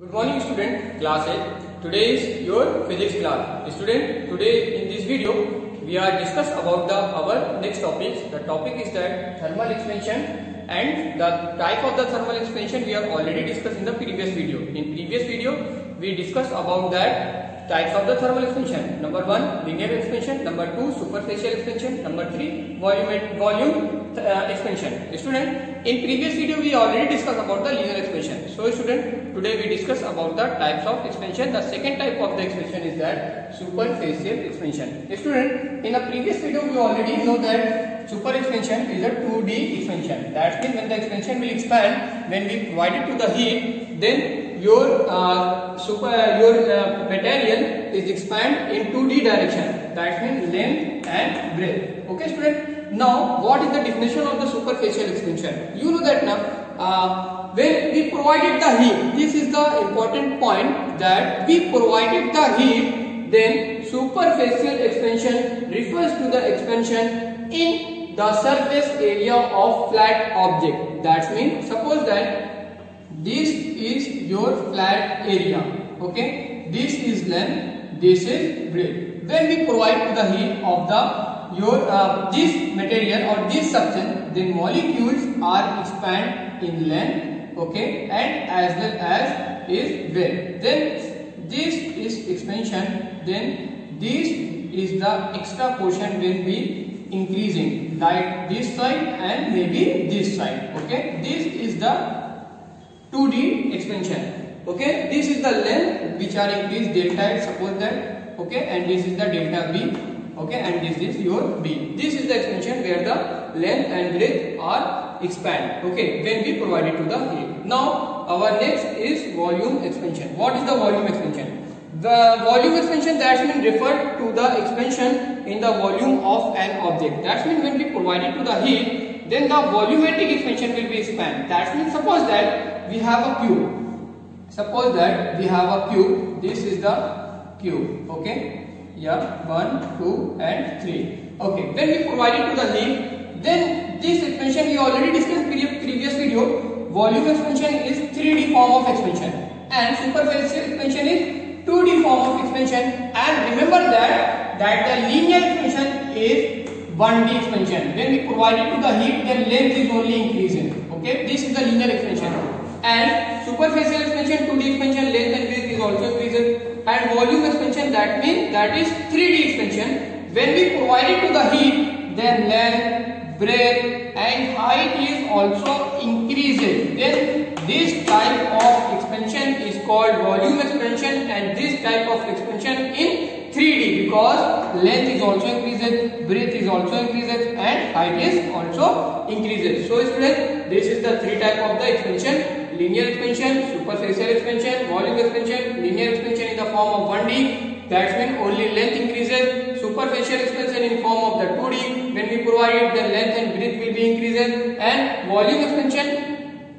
Good morning student, class 8. Today is your physics class. Student, today in this video we are discuss about our next topics. The topic is that thermal expansion, and the type of the thermal expansion we have already discussed in the previous video. In previous video we discussed about that types of the thermal expansion. Number 1 linear expansion, number 2 superficial expansion, number 3 volume expansion. Student, in previous video we already discussed about the linear expansion. So student, today we discuss about the types of expansion. The second type of the expansion is that superficial expansion. Student, in the previous video we already know that super expansion is a 2D expansion. That means when the expansion will expand, when we provide it to the heat, then your material is expand in 2D direction. That means length and breadth. Okay student. Now what is the definition of the superficial expansion? You know that now when we provided the heat, this is the important point, that we provided the heat, then superficial expansion refers to the expansion in the surface area of flat object. That means suppose that this is your flat area, okay, this is length, this is breadth. When we provide to the heat of the this material or this substance, then molecules are expand in length, okay, and as well as is breadth. Then this is expansion, then this is the extra portion will be increasing, like this side and maybe this side, okay. This is the 2D expansion, okay. This is the length which are increased delta, suppose that, okay, and this is the delta B, okay, and this is your B. This is the expansion where the length and breadth are expand, okay, when we provide it to the heat. Now our next is volume expansion. What is the volume expansion? The volume expansion, that means referred to the expansion in the volume of an object. That means when we provide it to the heat, then the volumetric expansion will be expand. That means suppose that we have a cube. Suppose that we have a cube. This is the cube, okay. Yeah, 1, 2 and 3. Okay, when we provide it to the heat, then this expansion we already discussed in previous video. Volume expansion is 3D form of expansion and superficial expansion is 2D form of expansion. And remember that the linear expansion is 1D expansion. When we provide it to the heat, then length is only increasing. Okay, this is the linear expansion. And superficial expansion, 2D expansion, length and breadth is also increasing. And volume expansion, that means that is 3D expansion. When we provide it to the heat, then length, breadth and height is also increases. Then this type of expansion is called volume expansion, and this type of expansion in 3D, because length is also increases, breadth is also increases and height is also increases. So students, this is the three type of the expansion: linear expansion, superficial expansion, volume expansion. Linear expansion in the form of 1D, that means only length increases. Superficial expansion in form of the 2D, when we provide it, the length and breadth will be increases. And volume expansion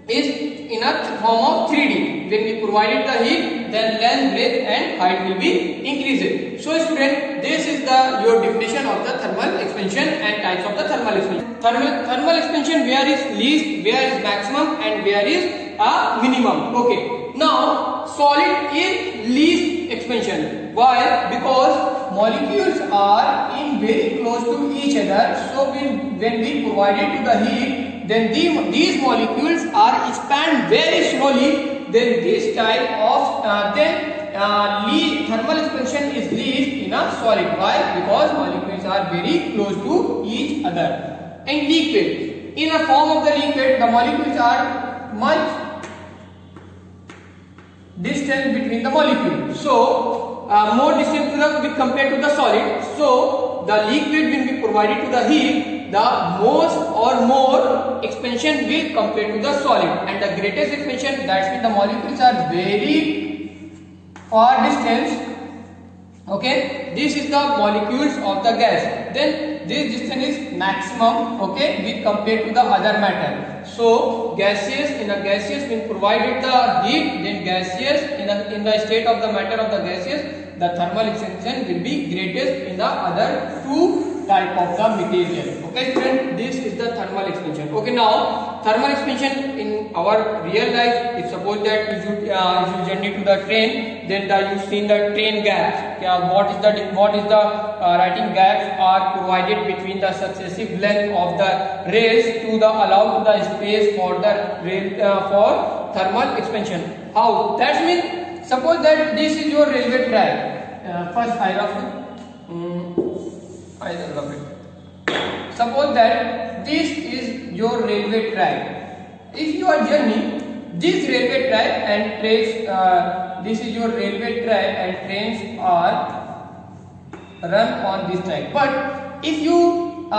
is in a form of 3D, when we provide it the heat, then length, breadth and height will be increases. So student, this is the your definition of the thermal expansion and types of the thermal expansion. Thermal expansion, where is least, where is maximum and where is a minimum. Okay, now solid is least expansion. Why? Because molecules are in very close to each other. So when we provide it to the heat, then these molecules are expand very slowly. Then this type of thermal expansion is least in a solid. Why? Because molecules are very close to each other. And liquid, in a form of the liquid, the molecules are much distance between the molecules. So more distance with compared to the solid. So the liquid, when we provide it to the heat, the most or more expansion will compare to the solid, and the greatest expansion, that means the molecules are very far distance. Okay, this is the molecules of the gas. Then this distance is maximum, okay, we compare to the other matter. So gaseous, in a gaseous, when provided the heat, then gaseous in the state of the matter of the gaseous, the thermal expansion will be greatest in the other two type of the material. Okay student, this is the thermal expansion. Okay, now thermal expansion in our real life, if suppose that if you journey to the train, then you seen the train gaps. What is the writing gaps are provided between the successive length of the rails to the allow the space for the rail for thermal expansion. How? That means suppose that this is your railway track. First I rough it. Suppose that this is your railway track. If you are journeying this railway track and trains, this is your railway track and trains are run on this track. But if you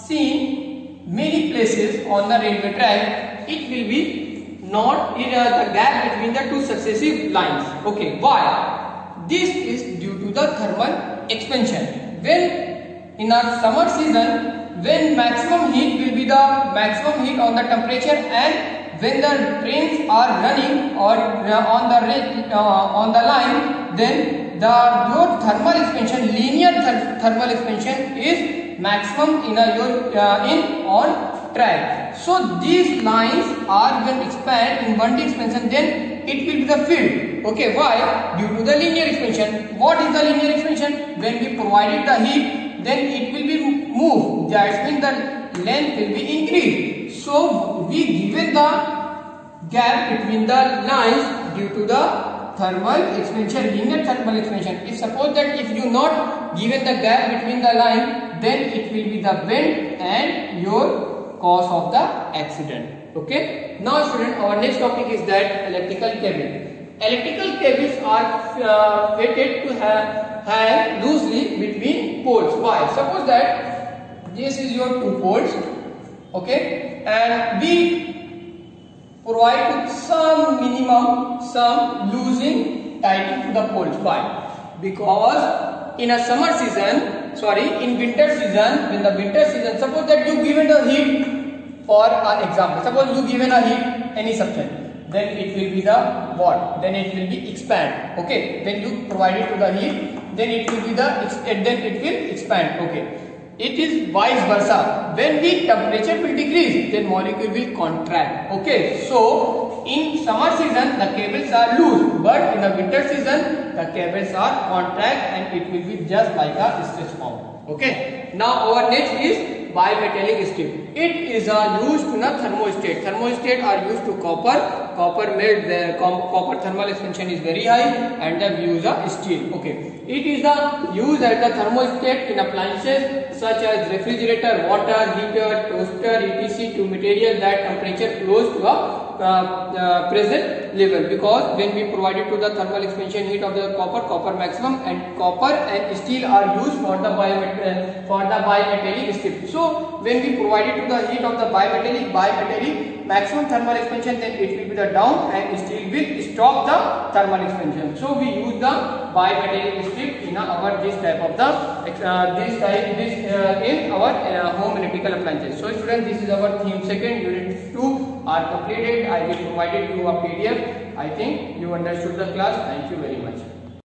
see many places on the railway track, it will be not in the gap between the two successive lines. Okay, why? This is due to the thermal expansion. When in our summer season, when maximum heat will be the maximum heat on the temperature, and when the trains are running or on the line, then your thermal expansion, linear thermal expansion is maximum in on track. So these lines are when expand in 1D expansion, then it will be the filled. Okay, why? Due to the linear expansion. What is the linear expansion? When we provided the heat, then it will be moved. That means the length will be increased. So we given the gap between the lines due to the thermal expansion, linear thermal expansion. If suppose that if you not given the gap between the line, then it will be the bend and your cause of the accident. Okay. Now student, our next topic is that electrical cable. Electrical cables are fitted to hang loosely between poles. Why? Suppose that this is your two poles, okay, and we provide some minimum, some losing tightening to the poles. Why? Because in a summer season, in winter season, when the winter season, suppose that you given the heat, for an example, suppose you given a heat any substance, then it will be the what? Then it will be expand. Okay. When you provide it to the heat, then it will be then it will expand. Okay. It is vice versa. When the temperature will decrease, then molecule will contract. Okay. So in summer season the cables are loose, but in the winter season the cables are contract and it will be just like a stretch form. Okay. Now our next is bimetallic strip. It is used to thermostat. Thermostat are used to copper. Copper made the copper thermal expansion is very high, and then we use a steel. Okay. It is used as the thermostat in appliances such as refrigerator, water heater, toaster, etc. to material that temperature close to a present level, because when we provide it to the thermal expansion heat of the copper maximum, and copper and steel are used for the bimetallic strip. So when we provide it to the heat of the bimetallic maximum thermal expansion, then it will be the down and steel will stop the thermal expansion. So we use the bimetallic strip in our this type of in our home electrical appliances. So students, this is our theme second. Unit 2 are completed. I will provide you a PDF. I think you understood the class. Thank you very much.